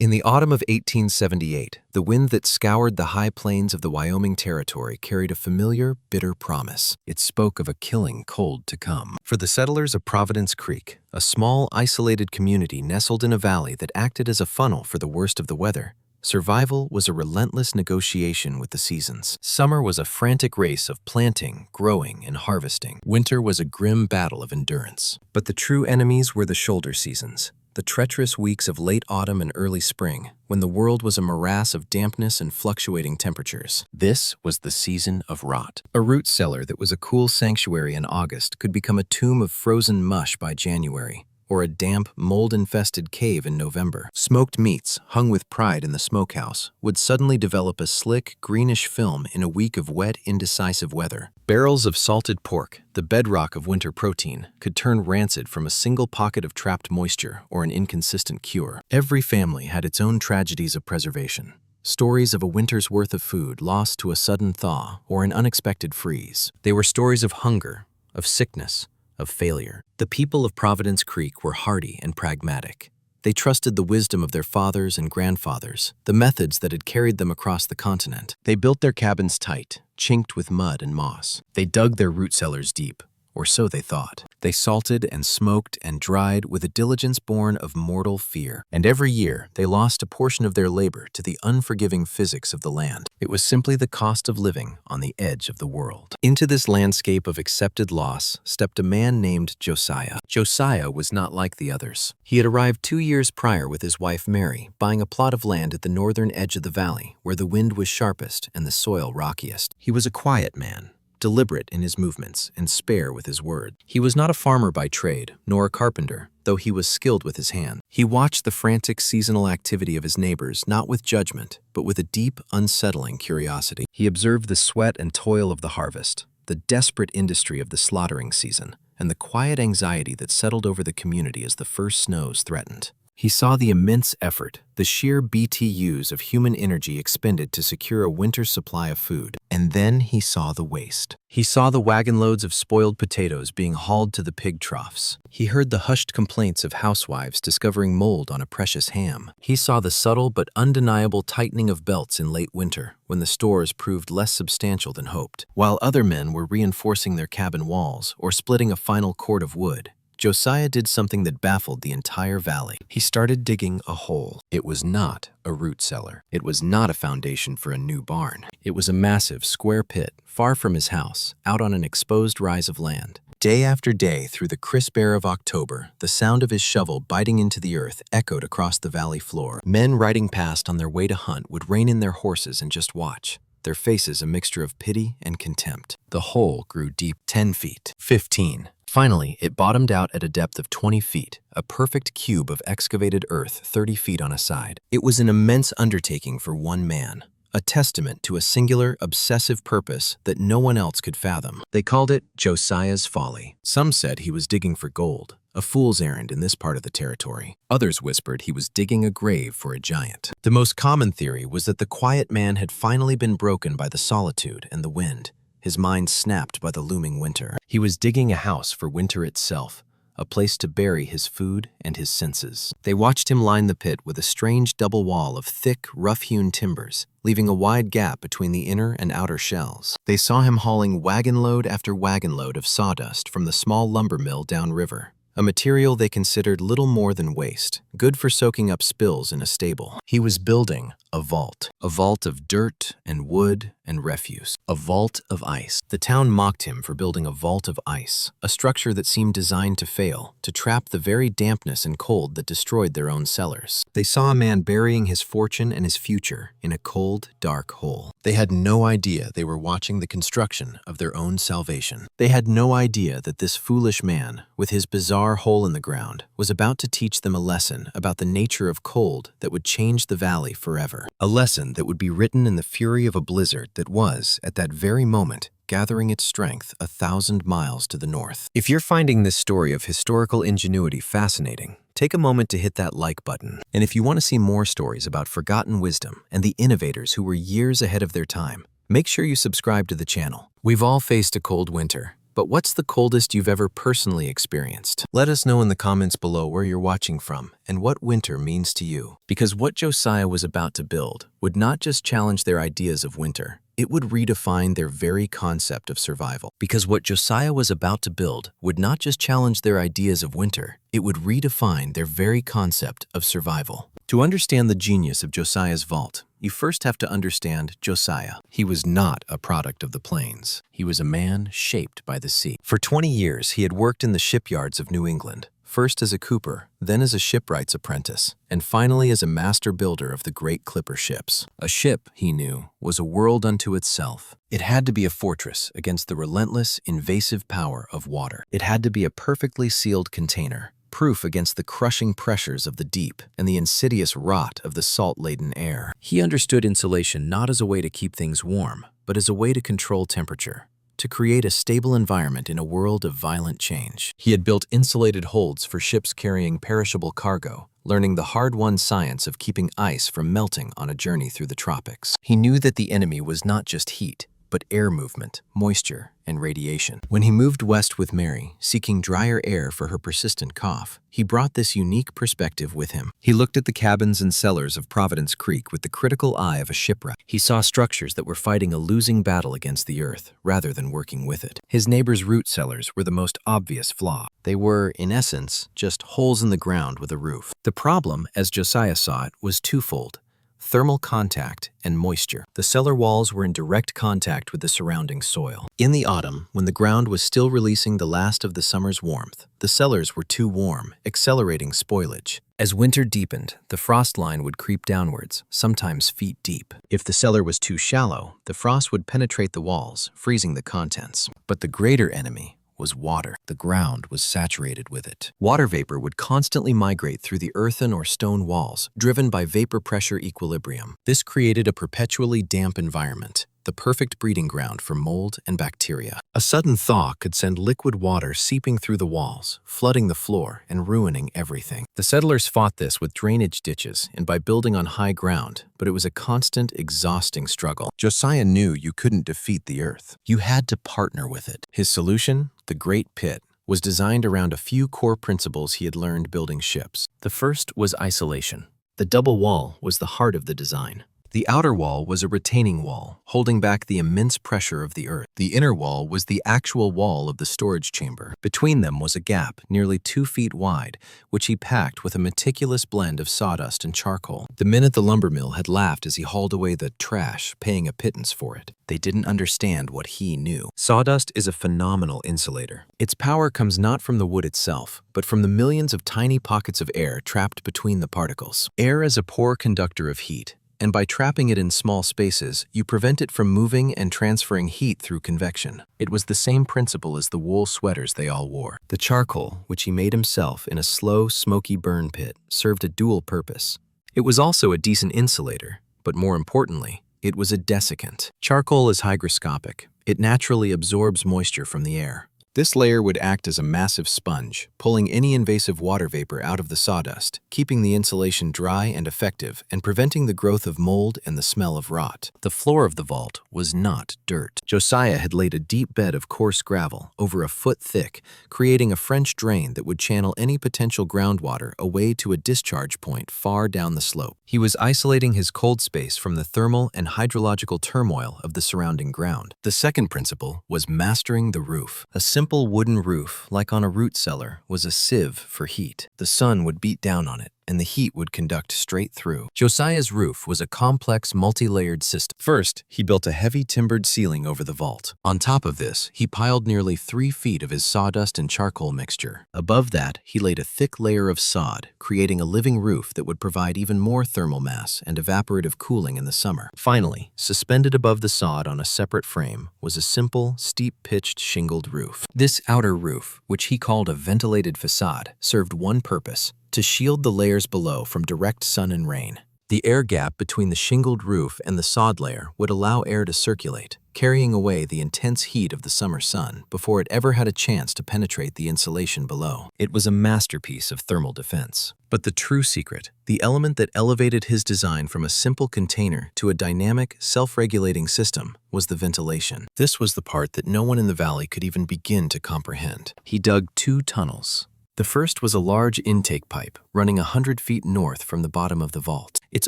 In the autumn of 1878, the wind that scoured the high plains of the Wyoming Territory carried a familiar, bitter promise. It spoke of a killing cold to come. For the settlers of Providence Creek, a small, isolated community nestled in a valley that acted as a funnel for the worst of the weather, survival was a relentless negotiation with the seasons. Summer was a frantic race of planting, growing, and harvesting. Winter was a grim battle of endurance. But the true enemies were the shoulder seasons, the treacherous weeks of late autumn and early spring, when the world was a morass of dampness and fluctuating temperatures. This was the season of rot. A root cellar that was a cool sanctuary in August could become a tomb of frozen mush by January, or a damp, mold-infested cave in November. Smoked meats, hung with pride in the smokehouse, would suddenly develop a slick, greenish film in a week of wet, indecisive weather. Barrels of salted pork, the bedrock of winter protein, could turn rancid from a single pocket of trapped moisture or an inconsistent cure. Every family had its own tragedies of preservation. Stories of a winter's worth of food lost to a sudden thaw or an unexpected freeze. They were stories of hunger, of sickness, of failure. The people of Providence Creek were hardy and pragmatic. They trusted the wisdom of their fathers and grandfathers, the methods that had carried them across the continent. They built their cabins tight, chinked with mud and moss. They dug their root cellars deep, or so they thought. They salted and smoked and dried with a diligence born of mortal fear. And every year, they lost a portion of their labor to the unforgiving physics of the land. It was simply the cost of living on the edge of the world. Into this landscape of accepted loss stepped a man named Josiah. Josiah was not like the others. He had arrived 2 years prior with his wife Mary, buying a plot of land at the northern edge of the valley, where the wind was sharpest and the soil rockiest. He was a quiet man, deliberate in his movements and spare with his word. He was not a farmer by trade, nor a carpenter, though he was skilled with his hand. He watched the frantic seasonal activity of his neighbors not with judgment, but with a deep, unsettling curiosity. He observed the sweat and toil of the harvest, the desperate industry of the slaughtering season, and the quiet anxiety that settled over the community as the first snows threatened. He saw the immense effort, the sheer BTUs of human energy expended to secure a winter supply of food. And then he saw the waste. He saw the wagon loads of spoiled potatoes being hauled to the pig troughs. He heard the hushed complaints of housewives discovering mold on a precious ham. He saw the subtle but undeniable tightening of belts in late winter, when the stores proved less substantial than hoped. While other men were reinforcing their cabin walls or splitting a final cord of wood, Josiah did something that baffled the entire valley. He started digging a hole. It was not a root cellar. It was not a foundation for a new barn. It was a massive, square pit, far from his house, out on an exposed rise of land. Day after day, through the crisp air of October, the sound of his shovel biting into the earth echoed across the valley floor. Men riding past on their way to hunt would rein in their horses and just watch, their faces a mixture of pity and contempt. The hole grew deep, 10 feet, 15. Finally, it bottomed out at a depth of 20 feet, a perfect cube of excavated earth 30 feet on a side. It was an immense undertaking for one man, a testament to a singular, obsessive purpose that no one else could fathom. They called it Josiah's Folly. Some said he was digging for gold, a fool's errand in this part of the territory. Others whispered he was digging a grave for a giant. The most common theory was that the quiet man had finally been broken by the solitude and the wind, his mind snapped by the looming winter. He was digging a house for winter itself, a place to bury his food and his senses. They watched him line the pit with a strange double wall of thick, rough-hewn timbers, leaving a wide gap between the inner and outer shells. They saw him hauling wagon load after wagon load of sawdust from the small lumber mill downriver, a material they considered little more than waste, good for soaking up spills in a stable. He was building a vault of dirt and wood and refuse, a vault of ice. The town mocked him for building a vault of ice, a structure that seemed designed to fail, to trap the very dampness and cold that destroyed their own cellars. They saw a man burying his fortune and his future in a cold, dark hole. They had no idea they were watching the construction of their own salvation. They had no idea that this foolish man, with his bizarre hole in the ground, was about to teach them a lesson about the nature of cold that would change the valley forever. A lesson that would be written in the fury of a blizzard that was, at that very moment, gathering its strength 1,000 miles to the north. If you're finding this story of historical ingenuity fascinating, take a moment to hit that like button. And if you want to see more stories about forgotten wisdom and the innovators who were years ahead of their time, make sure you subscribe to the channel. We've all faced a cold winter, But what's the coldest you've ever personally experienced? Let us know in the comments below where you're watching from and what winter means to you. Because what Josiah was about to build would not just challenge their ideas of winter, it would redefine their very concept of survival. Because what Josiah was about to build would not just challenge their ideas of winter, it would redefine their very concept of survival. To understand the genius of Josiah's vault, you first have to understand Josiah. He was not a product of the plains. He was a man shaped by the sea. For 20 years, he had worked in the shipyards of New England, first as a cooper, then as a shipwright's apprentice, and finally as a master builder of the great clipper ships. A ship, he knew, was a world unto itself. It had to be a fortress against the relentless, invasive power of water. It had to be a perfectly sealed container, proof against the crushing pressures of the deep and the insidious rot of the salt-laden air. He understood insulation not as a way to keep things warm, but as a way to control temperature, to create a stable environment in a world of violent change. He had built insulated holds for ships carrying perishable cargo, learning the hard-won science of keeping ice from melting on a journey through the tropics. He knew that the enemy was not just heat, but air movement, moisture, and radiation. When he moved west with Mary, seeking drier air for her persistent cough, he brought this unique perspective with him. He looked at the cabins and cellars of Providence Creek with the critical eye of a shipwright. He saw structures that were fighting a losing battle against the earth, rather than working with it. His neighbor's root cellars were the most obvious flaw. They were, in essence, just holes in the ground with a roof. The problem, as Josiah saw it, was twofold: thermal contact and moisture. The cellar walls were in direct contact with the surrounding soil. In the autumn, when the ground was still releasing the last of the summer's warmth, the cellars were too warm, accelerating spoilage. As winter deepened, the frost line would creep downwards, sometimes feet deep. If the cellar was too shallow, the frost would penetrate the walls, freezing the contents. But the greater enemy was water. The ground was saturated with it. Water vapor would constantly migrate through the earthen or stone walls, driven by vapor pressure equilibrium. This created a perpetually damp environment, the perfect breeding ground for mold and bacteria. A sudden thaw could send liquid water seeping through the walls, flooding the floor and ruining everything. The settlers fought this with drainage ditches and by building on high ground, but it was a constant, exhausting struggle. Josiah knew you couldn't defeat the earth. You had to partner with it. His solution, the Great Pit, was designed around a few core principles he had learned building ships. The first was isolation. The double wall was the heart of the design. The outer wall was a retaining wall, holding back the immense pressure of the earth. The inner wall was the actual wall of the storage chamber. Between them was a gap nearly 2 feet wide, which he packed with a meticulous blend of sawdust and charcoal. The men at the lumber mill had laughed as he hauled away the trash, paying a pittance for it. They didn't understand what he knew. Sawdust is a phenomenal insulator. Its power comes not from the wood itself, but from the millions of tiny pockets of air trapped between the particles. Air is a poor conductor of heat, and by trapping it in small spaces, you prevent it from moving and transferring heat through convection. It was the same principle as the wool sweaters they all wore. The charcoal, which he made himself in a slow, smoky burn pit, served a dual purpose. It was also a decent insulator, but more importantly, it was a desiccant. Charcoal is hygroscopic. It naturally absorbs moisture from the air. This layer would act as a massive sponge, pulling any invasive water vapor out of the sawdust, keeping the insulation dry and effective, and preventing the growth of mold and the smell of rot. The floor of the vault was not dirt. Josiah had laid a deep bed of coarse gravel, over a foot thick, creating a French drain that would channel any potential groundwater away to a discharge point far down the slope. He was isolating his cold space from the thermal and hydrological turmoil of the surrounding ground. The second principle was mastering the roof. A simple wooden roof, like on a root cellar, was a sieve for heat. The sun would beat down on it, and the heat would conduct straight through. Josiah's roof was a complex, multi-layered system. First, he built a heavy timbered ceiling over the vault. On top of this, he piled nearly 3 feet of his sawdust and charcoal mixture. Above that, he laid a thick layer of sod, creating a living roof that would provide even more thermal mass and evaporative cooling in the summer. Finally, suspended above the sod on a separate frame, was a simple, steep-pitched shingled roof. This outer roof, which he called a ventilated facade, served one purpose: to shield the layers below from direct sun and rain. The air gap between the shingled roof and the sod layer would allow air to circulate, carrying away the intense heat of the summer sun before it ever had a chance to penetrate the insulation below. It was a masterpiece of thermal defense. But the true secret, the element that elevated his design from a simple container to a dynamic, self-regulating system, was the ventilation. This was the part that no one in the valley could even begin to comprehend. He dug 2 tunnels. The first was a large intake pipe running 100 feet north from the bottom of the vault. Its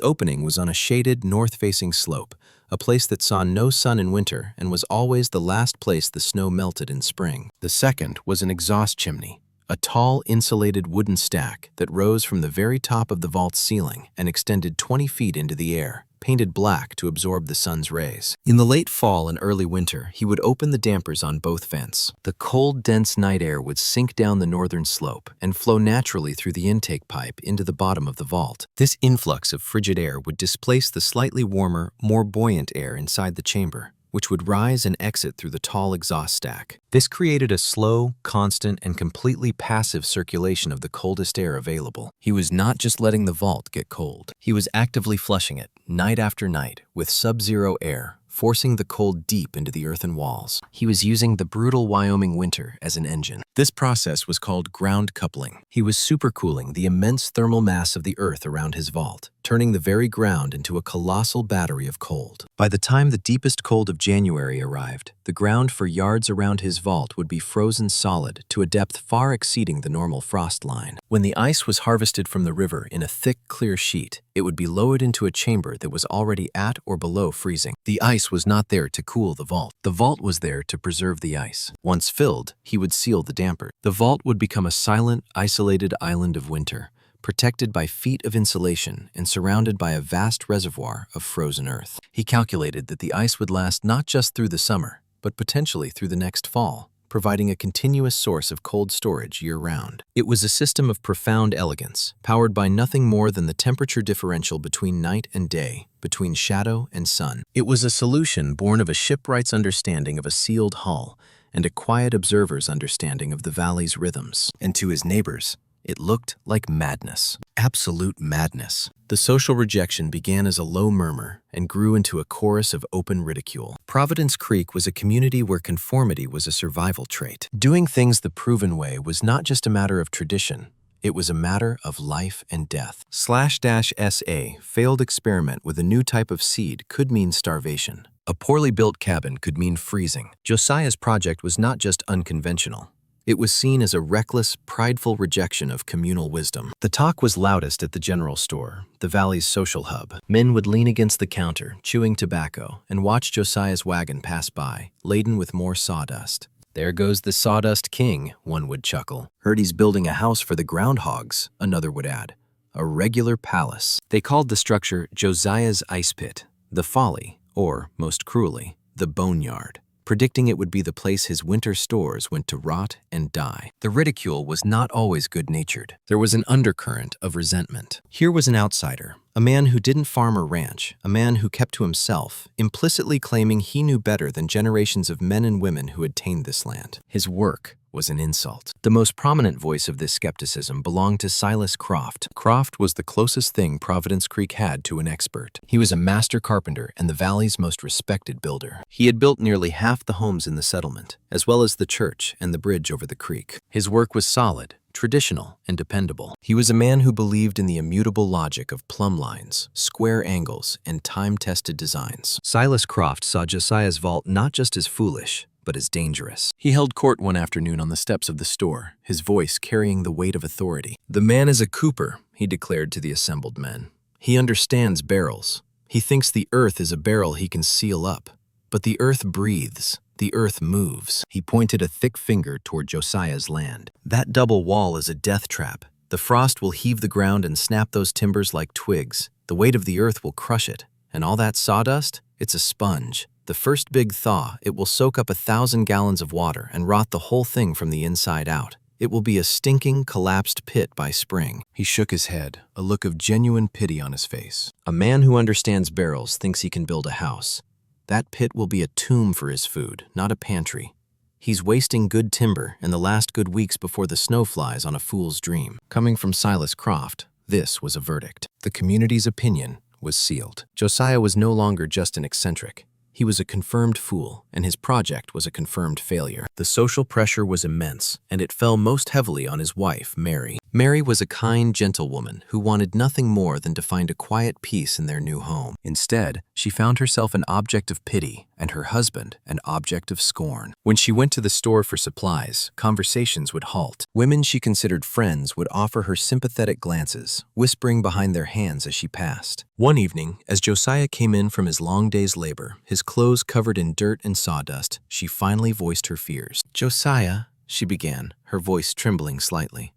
opening was on a shaded, north-facing slope, a place that saw no sun in winter and was always the last place the snow melted in spring. The second was an exhaust chimney, a tall, insulated wooden stack that rose from the very top of the vault's ceiling and extended 20 feet into the air, painted black to absorb the sun's rays. In the late fall and early winter, he would open the dampers on both vents. The cold, dense night air would sink down the northern slope and flow naturally through the intake pipe into the bottom of the vault. This influx of frigid air would displace the slightly warmer, more buoyant air inside the chamber, which would rise and exit through the tall exhaust stack. This created a slow, constant, and completely passive circulation of the coldest air available. He was not just letting the vault get cold. He was actively flushing it, night after night, with sub-zero air, forcing the cold deep into the earthen walls. He was using the brutal Wyoming winter as an engine. This process was called ground coupling. He was supercooling the immense thermal mass of the earth around his vault, turning the very ground into a colossal battery of cold. By the time the deepest cold of January arrived, the ground for yards around his vault would be frozen solid to a depth far exceeding the normal frost line. When the ice was harvested from the river in a thick, clear sheet, it would be lowered into a chamber that was already at or below freezing. The ice was not there to cool the vault. The vault was there to preserve the ice. Once filled, he would seal the damper. The vault would become a silent, isolated island of winter, protected by feet of insulation and surrounded by a vast reservoir of frozen earth. He calculated that the ice would last not just through the summer, but potentially through the next fall, providing a continuous source of cold storage year-round. It was a system of profound elegance, powered by nothing more than the temperature differential between night and day, between shadow and sun. It was a solution born of a shipwright's understanding of a sealed hull and a quiet observer's understanding of the valley's rhythms. And to his neighbors, it looked like madness. Absolute madness. The social rejection began as a low murmur and grew into a chorus of open ridicule. Providence Creek was a community where conformity was a survival trait. Doing things the proven way was not just a matter of tradition, it was a matter of life and death. /SA, failed experiment with a new type of seed, could mean starvation. A poorly built cabin could mean freezing. Josiah's project was not just unconventional. It was seen as a reckless, prideful rejection of communal wisdom. The talk was loudest at the general store, the valley's social hub. Men would lean against the counter, chewing tobacco, and watch Josiah's wagon pass by, laden with more sawdust. "There goes the sawdust king," one would chuckle. "Heard he's building a house for the groundhogs," another would add. A regular palace. They called the structure Josiah's ice pit, the folly, or, most cruelly, the boneyard, predicting it would be the place his winter stores went to rot and die. The ridicule was not always good-natured. There was an undercurrent of resentment. Here was an outsider, a man who didn't farm or ranch, a man who kept to himself, implicitly claiming he knew better than generations of men and women who had tamed this land. His work was an insult. The most prominent voice of this skepticism belonged to Silas Croft. Croft was the closest thing Providence Creek had to an expert. He was a master carpenter and the valley's most respected builder. He had built nearly half the homes in the settlement, as well as the church and the bridge over the creek. His work was solid, traditional, and dependable. He was a man who believed in the immutable logic of plumb lines, square angles, and time-tested designs. Silas Croft saw Josiah's vault not just as foolish, but as dangerous. He held court one afternoon on the steps of the store, his voice carrying the weight of authority. "The man is a cooper," he declared to the assembled men. "He understands barrels. He thinks the earth is a barrel he can seal up. But the earth breathes. The earth moves." He pointed a thick finger toward Josiah's land. "That double wall is a death trap. The frost will heave the ground and snap those timbers like twigs. The weight of the earth will crush it. And all that sawdust? It's a sponge. The first big thaw, it will soak up 1,000 gallons of water and rot the whole thing from the inside out. It will be a stinking, collapsed pit by spring." He shook his head, a look of genuine pity on his face. "A man who understands barrels thinks he can build a house. That pit will be a tomb for his food, not a pantry. He's wasting good timber and the last good weeks before the snow flies on a fool's dream." Coming from Silas Croft, this was a verdict. The community's opinion was sealed. Josiah was no longer just an eccentric. He was a confirmed fool, and his project was a confirmed failure. The social pressure was immense, and it fell most heavily on his wife, Mary. Mary was a kind, gentle woman who wanted nothing more than to find a quiet peace in their new home. Instead, she found herself an object of pity, and her husband an object of scorn. When she went to the store for supplies, conversations would halt. Women she considered friends would offer her sympathetic glances, whispering behind their hands as she passed. One evening, as Josiah came in from his long day's labor, his clothes covered in dirt and sawdust, she finally voiced her fears. "Josiah," she began, her voice trembling slightly.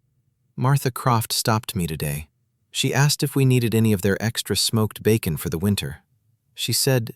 "Martha Croft stopped me today. She asked if we needed any of their extra smoked bacon for the winter. She said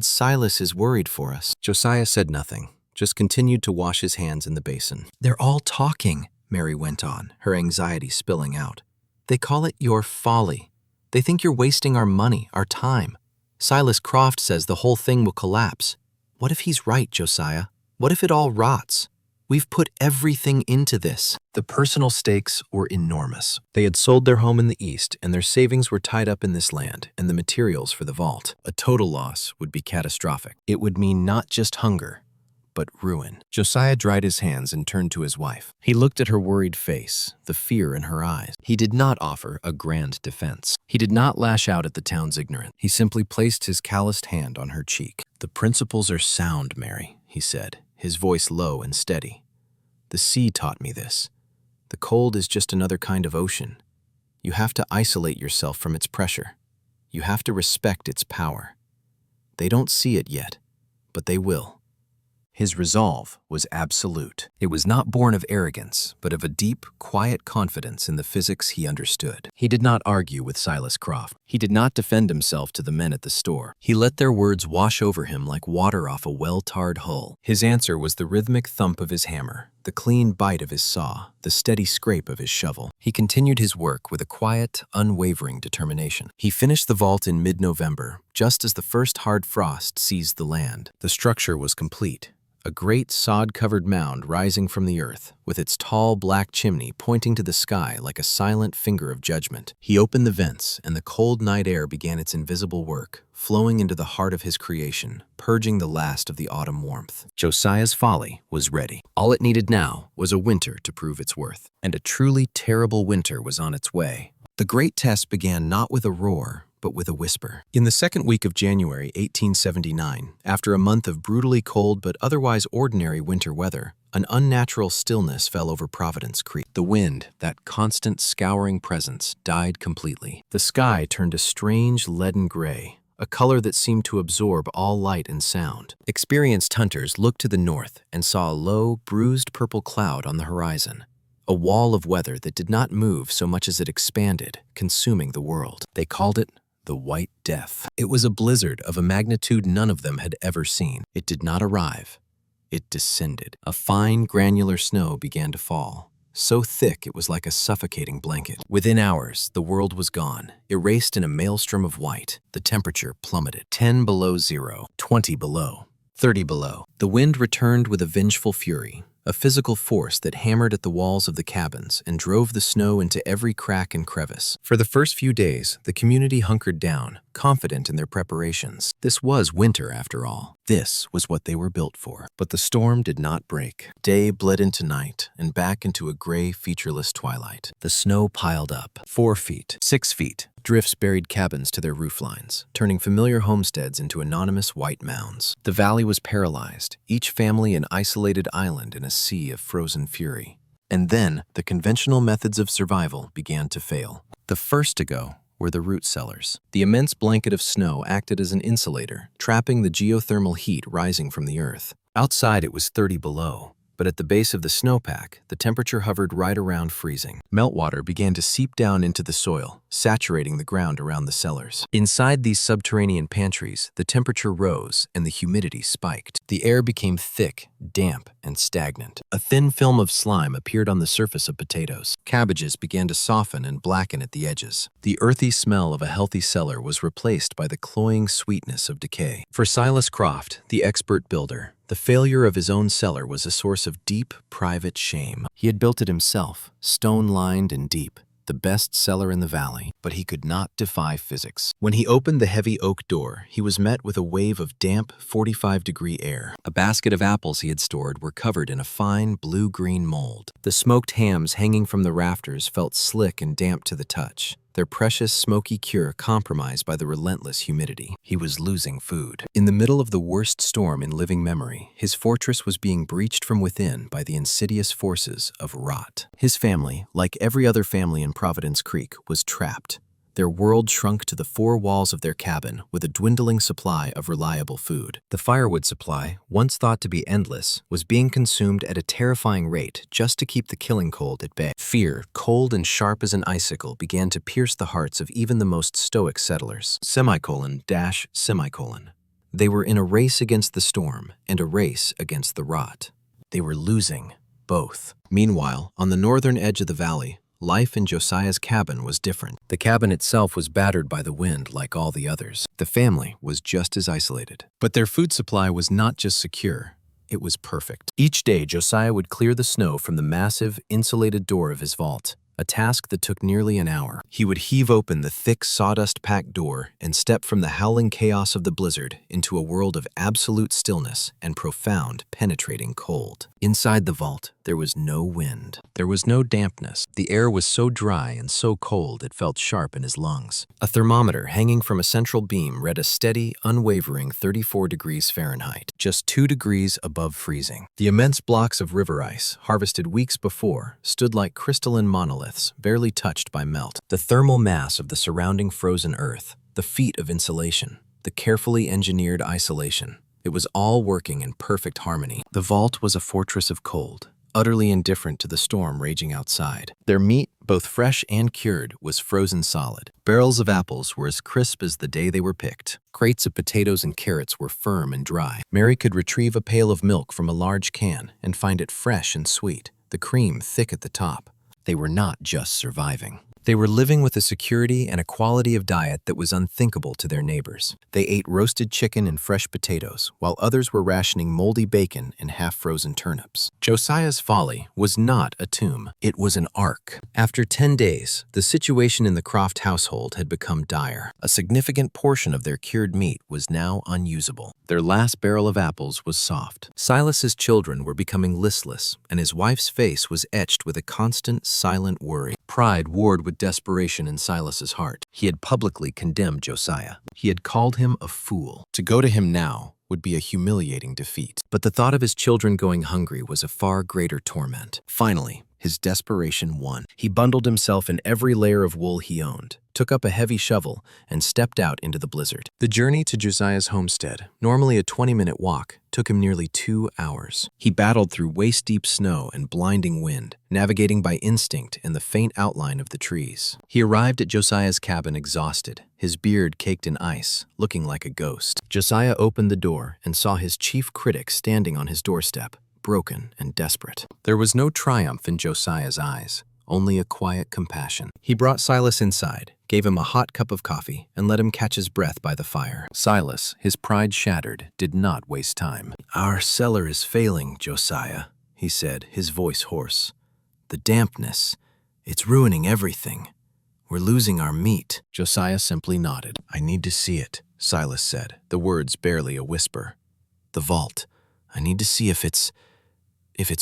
Silas is worried for us." Josiah said nothing, just continued to wash his hands in the basin. "They're all talking," Mary went on, her anxiety spilling out. "They call it your folly. They think you're wasting our money, our time. Silas Croft says the whole thing will collapse. What if he's right, Josiah? What if it all rots? We've put everything into this." The personal stakes were enormous. They had sold their home in the East, and their savings were tied up in this land and the materials for the vault. A total loss would be catastrophic. It would mean not just hunger, but ruin. Josiah dried his hands and turned to his wife. He looked at her worried face, the fear in her eyes. He did not offer a grand defense. He did not lash out at the town's ignorance. He simply placed his calloused hand on her cheek. "The principles are sound, Mary," he said, his voice low and steady. "The sea taught me this. The cold is just another kind of ocean. You have to isolate yourself from its pressure. You have to respect its power. They don't see it yet, but they will." His resolve was absolute. It was not born of arrogance, but of a deep, quiet confidence in the physics he understood. He did not argue with Silas Croft. He did not defend himself to the men at the store. He let their words wash over him like water off a well-tarred hull. His answer was the rhythmic thump of his hammer, the clean bite of his saw, the steady scrape of his shovel. He continued his work with a quiet, unwavering determination. He finished the vault in mid-November, just as the first hard frost seized the land. The structure was complete. A great sod-covered mound rising from the earth, with its tall black chimney pointing to the sky like a silent finger of judgment. He opened the vents, and the cold night air began its invisible work, flowing into the heart of his creation, purging the last of the autumn warmth. Josiah's folly was ready. All it needed now was a winter to prove its worth, and a truly terrible winter was on its way. The great test began not with a roar, but with a whisper. In the second week of January 1879, after a month of brutally cold but otherwise ordinary winter weather, an unnatural stillness fell over Providence Creek. The wind, that constant scouring presence, died completely. The sky turned a strange leaden gray, a color that seemed to absorb all light and sound. Experienced hunters looked to the north and saw a low, bruised purple cloud on the horizon. A wall of weather that did not move so much as it expanded, consuming the world. They called it the White Death. It was a blizzard of a magnitude none of them had ever seen. It did not arrive. It descended. A fine, granular snow began to fall, so thick it was like a suffocating blanket. Within hours, the world was gone, erased in a maelstrom of white. The temperature plummeted. 10 below zero, 20 below, 30 below. The wind returned with a vengeful fury, a physical force that hammered at the walls of the cabins and drove the snow into every crack and crevice. For the first few days, the community hunkered down, confident in their preparations. This was winter, after all. This was what they were built for. But the storm did not break. Day bled into night and back into a gray, featureless twilight. The snow piled up. 4 feet, 6 feet. Drifts buried cabins to their rooflines, turning familiar homesteads into anonymous white mounds. The valley was paralyzed, each family an isolated island in a sea of frozen fury. And then, the conventional methods of survival began to fail. The first to go were the root cellars. The immense blanket of snow acted as an insulator, trapping the geothermal heat rising from the earth. Outside it was 30 below, but at the base of the snowpack, the temperature hovered right around freezing. Meltwater began to seep down into the soil, saturating the ground around the cellars. Inside these subterranean pantries, the temperature rose and the humidity spiked. The air became thick, damp, and stagnant. A thin film of slime appeared on the surface of potatoes. Cabbages began to soften and blacken at the edges. The earthy smell of a healthy cellar was replaced by the cloying sweetness of decay. For Silas Croft, the expert builder, the failure of his own cellar was a source of deep, private shame. He had built it himself, stone-lined and deep. the best seller in the valley, but he could not defy physics. When he opened the heavy oak door, he was met with a wave of damp, 45-degree air. A basket of apples he had stored were covered in a fine, blue-green mold. The smoked hams hanging from the rafters felt slick and damp to the touch, their precious smoky cure compromised by the relentless humidity. He was losing food. In the middle of the worst storm in living memory, his fortress was being breached from within by the insidious forces of rot. His family, like every other family in Providence Creek, was trapped. Their world shrunk to the four walls of their cabin with a dwindling supply of reliable food. The firewood supply, once thought to be endless, was being consumed at a terrifying rate just to keep the killing cold at bay. Fear, cold and sharp as an icicle, began to pierce the hearts of even the most stoic settlers. They were in a race against the storm and a race against the rot. They were losing both. Meanwhile, on the northern edge of the valley, life in Josiah's cabin was different. The cabin itself was battered by the wind like all the others. The family was just as isolated. But their food supply was not just secure, it was perfect. Each day, Josiah would clear the snow from the massive, insulated door of his vault, a task that took nearly an hour. He would heave open the thick, sawdust-packed door and step from the howling chaos of the blizzard into a world of absolute stillness and profound, penetrating cold. Inside the vault, there was no wind. There was no dampness. The air was so dry and so cold it felt sharp in his lungs. A thermometer hanging from a central beam read a steady, unwavering 34 degrees Fahrenheit, just 2 degrees above freezing. The immense blocks of river ice, harvested weeks before, stood like crystalline monoliths, barely touched by melt. The thermal mass of the surrounding frozen earth, the feat of insulation, the carefully engineered isolation. It was all working in perfect harmony. The vault was a fortress of cold, utterly indifferent to the storm raging outside. Their meat, both fresh and cured, was frozen solid. Barrels of apples were as crisp as the day they were picked. Crates of potatoes and carrots were firm and dry. Mary could retrieve a pail of milk from a large can and find it fresh and sweet, the cream thick at the top. They were not just surviving. They were living with a security and a quality of diet that was unthinkable to their neighbors. They ate roasted chicken and fresh potatoes, while others were rationing moldy bacon and half-frozen turnips. Josiah's folly was not a tomb. It was an ark. After 10 days, the situation in the Croft household had become dire. A significant portion of their cured meat was now unusable. Their last barrel of apples was soft. Silas's children were becoming listless, and his wife's face was etched with a constant, silent worry. Pride warred with desperation in Silas's heart. He had publicly condemned Josiah. He had called him a fool. To go to him now would be a humiliating defeat. But the thought of his children going hungry was a far greater torment. Finally, his desperation won. He bundled himself in every layer of wool he owned, took up a heavy shovel, and stepped out into the blizzard. The journey to Josiah's homestead, normally a 20-minute walk, took him nearly 2 hours. He battled through waist-deep snow and blinding wind, navigating by instinct and the faint outline of the trees. He arrived at Josiah's cabin exhausted, his beard caked in ice, looking like a ghost. Josiah opened the door and saw his chief critic standing on his doorstep, broken and desperate. There was no triumph in Josiah's eyes, only a quiet compassion. He brought Silas inside, gave him a hot cup of coffee, and let him catch his breath by the fire. Silas, his pride shattered, did not waste time. "Our cellar is failing, Josiah," he said, his voice hoarse. "The dampness, it's ruining everything. We're losing our meat." Josiah simply nodded. "I need to see it," Silas said, the words barely a whisper. "The vault. I need to see if it's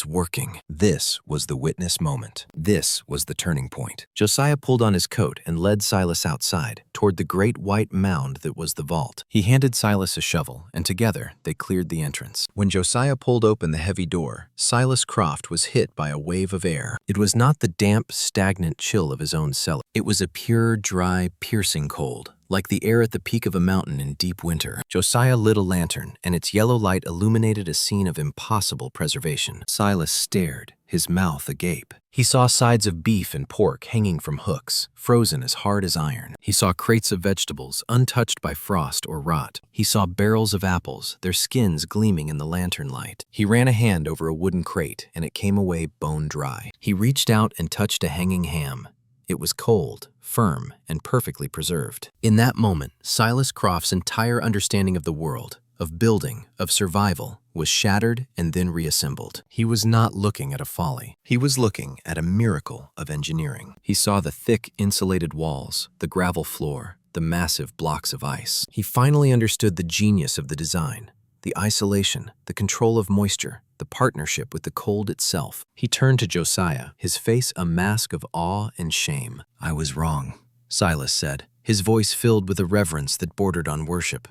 working." This was the witness moment. This was the turning point. Josiah pulled on his coat and led Silas outside, toward the great white mound that was the vault. He handed Silas a shovel, and together they cleared the entrance. When Josiah pulled open the heavy door, Silas Croft was hit by a wave of air. It was not the damp, stagnant chill of his own cellar. It was a pure, dry, piercing cold, like the air at the peak of a mountain in deep winter. Josiah lit a lantern, and its yellow light illuminated a scene of impossible preservation. Silas stared, his mouth agape. He saw sides of beef and pork hanging from hooks, frozen as hard as iron. He saw crates of vegetables, untouched by frost or rot. He saw barrels of apples, their skins gleaming in the lantern light. He ran a hand over a wooden crate, and it came away bone dry. He reached out and touched a hanging ham. It was cold, firm, and perfectly preserved. In that moment, Silas Croft's entire understanding of the world, of building, of survival, was shattered and then reassembled. He was not looking at a folly. He was looking at a miracle of engineering. He saw the thick, insulated walls, the gravel floor, the massive blocks of ice. He finally understood the genius of the design, the isolation, the control of moisture, the partnership with the cold itself. He turned to Josiah, his face a mask of awe and shame. "I was wrong," Silas said, his voice filled with a reverence that bordered on worship.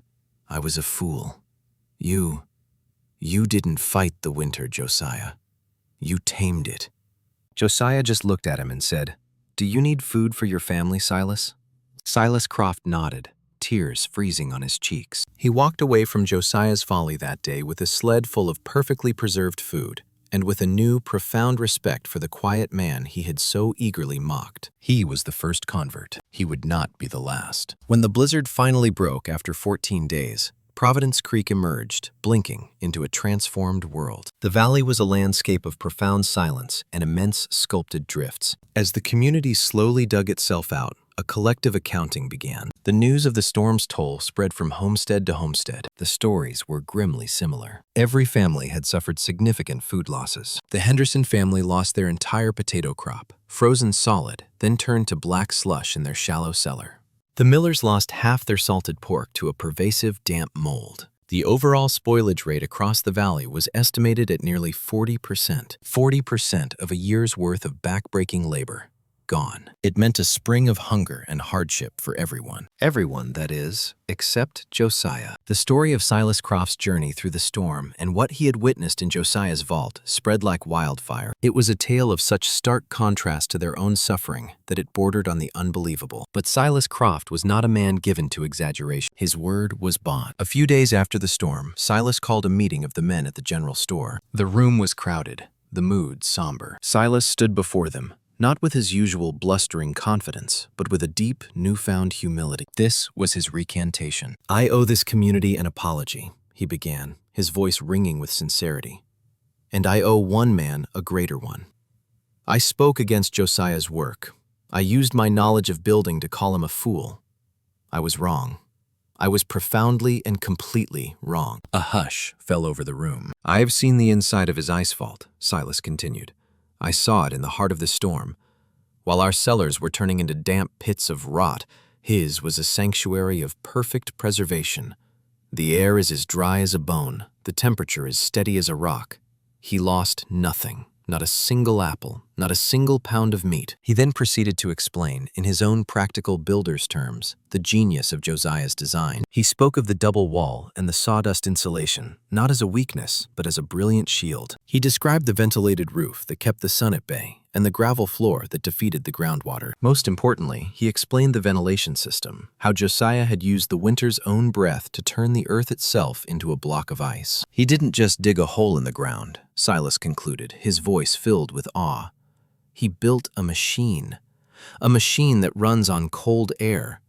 "I was a fool. You didn't fight the winter, Josiah. You tamed it." Josiah just looked at him and said, "Do you need food for your family, Silas?" Silas Croft nodded, tears freezing on his cheeks. He walked away from Josiah's folly that day with a sled full of perfectly preserved food, and with a new, profound respect for the quiet man he had so eagerly mocked. He was the first convert. He would not be the last. When the blizzard finally broke after 14 days, Providence Creek emerged, blinking, into a transformed world. The valley was a landscape of profound silence and immense sculpted drifts. As the community slowly dug itself out, a collective accounting began. The news of the storm's toll spread from homestead to homestead. The stories were grimly similar. Every family had suffered significant food losses. The Henderson family lost their entire potato crop, frozen solid, then turned to black slush in their shallow cellar. The Millers lost half their salted pork to a pervasive damp mold. The overall spoilage rate across the valley was estimated at nearly 40%. 40% of a year's worth of backbreaking labor gone. It meant a spring of hunger and hardship for everyone. Everyone, that is, except Josiah. The story of Silas Croft's journey through the storm and what he had witnessed in Josiah's vault spread like wildfire. It was a tale of such stark contrast to their own suffering that it bordered on the unbelievable. But Silas Croft was not a man given to exaggeration. His word was bond. A few days after the storm, Silas called a meeting of the men at the general store. The room was crowded, the mood somber. Silas stood before them, not with his usual blustering confidence, but with a deep, newfound humility. This was his recantation. "I owe this community an apology," he began, his voice ringing with sincerity. "And I owe one man a greater one. I spoke against Josiah's work. I used my knowledge of building to call him a fool. I was wrong. I was profoundly and completely wrong." A hush fell over the room. "I have seen the inside of his ice vault," Silas continued. "I saw it in the heart of the storm. While our cellars were turning into damp pits of rot, his was a sanctuary of perfect preservation. The air is as dry as a bone, the temperature as steady as a rock. He lost nothing, not a single apple, not a single pound of meat." He then proceeded to explain, in his own practical builder's terms, the genius of Josiah's design. He spoke of the double wall and the sawdust insulation, not as a weakness, but as a brilliant shield. He described the ventilated roof that kept the sun at bay, and the gravel floor that defeated the groundwater. Most importantly, he explained the ventilation system, how Josiah had used the winter's own breath to turn the earth itself into a block of ice. He didn't just dig a hole in the ground, Silas concluded, his voice filled with awe. He built a machine that runs on cold air.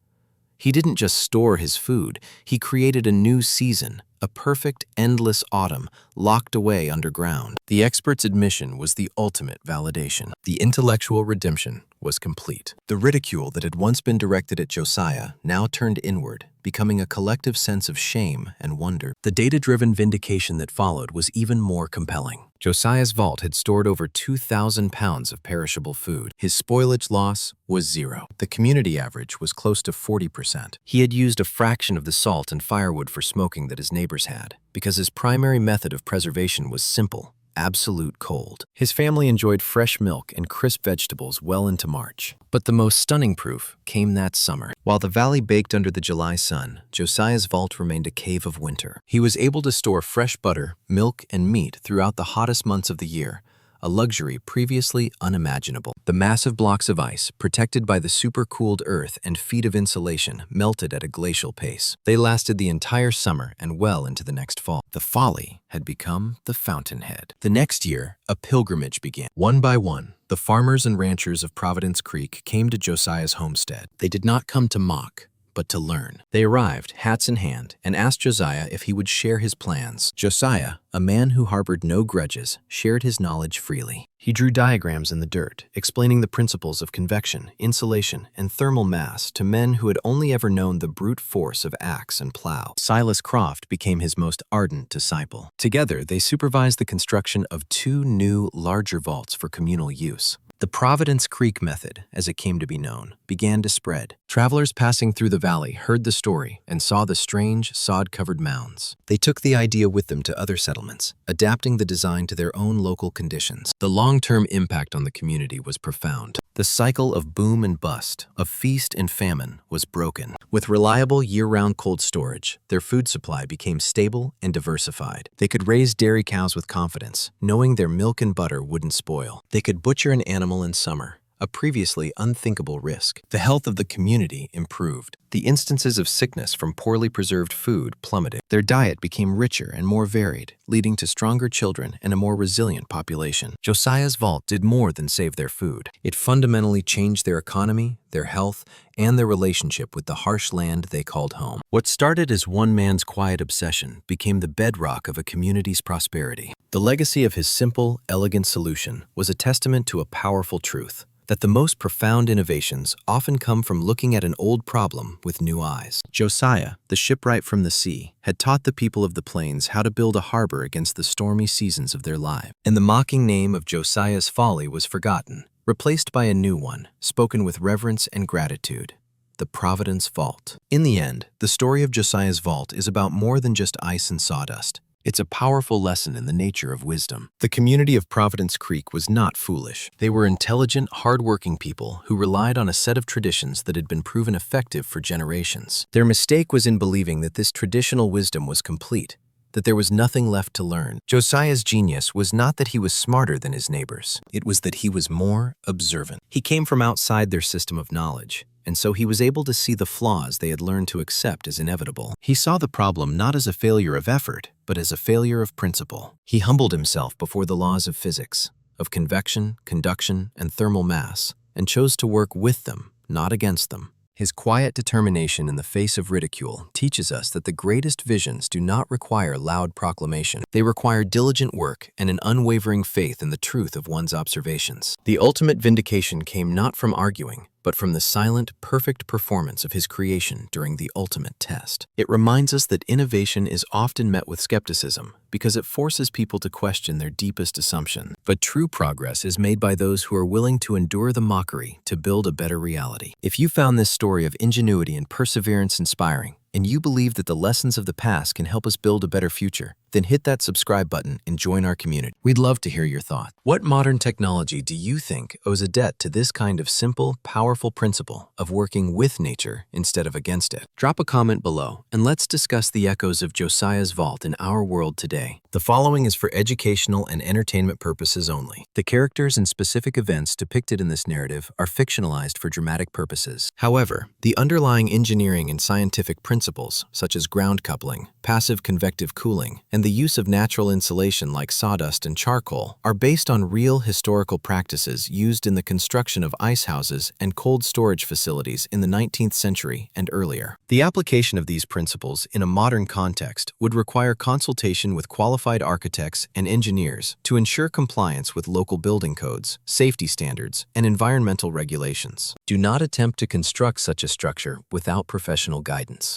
He didn't just store his food, he created a new season, a perfect, endless autumn locked away underground. The expert's admission was the ultimate validation. The intellectual redemption was complete. The ridicule that had once been directed at Josiah now turned inward, becoming a collective sense of shame and wonder. The data-driven vindication that followed was even more compelling. Josiah's vault had stored over 2,000 pounds of perishable food. His spoilage loss was zero. The community average was close to 40%. He had used a fraction of the salt and firewood for smoking that his neighbors had, because his primary method of preservation was simple: absolute cold. His family enjoyed fresh milk and crisp vegetables well into March. But the most stunning proof came that summer. While the valley baked under the July sun, Josiah's vault remained a cave of winter. He was able to store fresh butter, milk, and meat throughout the hottest months of the year, a luxury previously unimaginable. The massive blocks of ice, protected by the supercooled earth and feet of insulation, melted at a glacial pace. They lasted the entire summer and well into the next fall. The folly had become the fountainhead. The next year, a pilgrimage began. One by one, the farmers and ranchers of Providence Creek came to Josiah's homestead. They did not come to mock, but to learn. They arrived, hats in hand, and asked Josiah if he would share his plans. Josiah, a man who harbored no grudges, shared his knowledge freely. He drew diagrams in the dirt, explaining the principles of convection, insulation, and thermal mass to men who had only ever known the brute force of axe and plow. Silas Croft became his most ardent disciple. Together, they supervised the construction of 2 new, larger vaults for communal use. The Providence Creek method, as it came to be known, began to spread. Travelers passing through the valley heard the story and saw the strange, sod-covered mounds. They took the idea with them to other settlements, adapting the design to their own local conditions. The long-term impact on the community was profound. The cycle of boom and bust, of feast and famine, was broken. With reliable year-round cold storage, their food supply became stable and diversified. They could raise dairy cows with confidence, knowing their milk and butter wouldn't spoil. They could butcher an animal in summer, a previously unthinkable risk. The health of the community improved. The instances of sickness from poorly preserved food plummeted. Their diet became richer and more varied, leading to stronger children and a more resilient population. Josiah's vault did more than save their food. It fundamentally changed their economy, their health, and their relationship with the harsh land they called home. What started as one man's quiet obsession became the bedrock of a community's prosperity. The legacy of his simple, elegant solution was a testament to a powerful truth: that the most profound innovations often come from looking at an old problem with new eyes. Josiah, the shipwright from the sea, had taught the people of the plains how to build a harbor against the stormy seasons of their lives. And the mocking name of Josiah's folly was forgotten, replaced by a new one, spoken with reverence and gratitude: the Providence Vault. In the end, the story of Josiah's vault is about more than just ice and sawdust. It's a powerful lesson in the nature of wisdom. The community of Providence Creek was not foolish. They were intelligent, hard-working people who relied on a set of traditions that had been proven effective for generations. Their mistake was in believing that this traditional wisdom was complete, that there was nothing left to learn. Josiah's genius was not that he was smarter than his neighbors. It was that he was more observant. He came from outside their system of knowledge, and so he was able to see the flaws they had learned to accept as inevitable. He saw the problem not as a failure of effort, but as a failure of principle. He humbled himself before the laws of physics, of convection, conduction, and thermal mass, and chose to work with them, not against them. His quiet determination in the face of ridicule teaches us that the greatest visions do not require loud proclamation. They require diligent work and an unwavering faith in the truth of one's observations. The ultimate vindication came not from arguing, but from the silent, perfect performance of his creation during the ultimate test. It reminds us that innovation is often met with skepticism because it forces people to question their deepest assumption. But true progress is made by those who are willing to endure the mockery to build a better reality. If you found this story of ingenuity and perseverance inspiring, and you believe that the lessons of the past can help us build a better future, then hit that subscribe button and join our community. We'd love to hear your thoughts. What modern technology do you think owes a debt to this kind of simple, powerful principle of working with nature instead of against it? Drop a comment below and let's discuss the echoes of Josiah's vault in our world today. The following is for educational and entertainment purposes only. The characters and specific events depicted in this narrative are fictionalized for dramatic purposes. However, the underlying engineering and scientific principles, such as ground coupling, passive convective cooling, and the use of natural insulation like sawdust and charcoal, are based on real historical practices used in the construction of ice houses and cold storage facilities in the 19th century and earlier. The application of these principles in a modern context would require consultation with qualified architects and engineers to ensure compliance with local building codes, safety standards, and environmental regulations. Do not attempt to construct such a structure without professional guidance.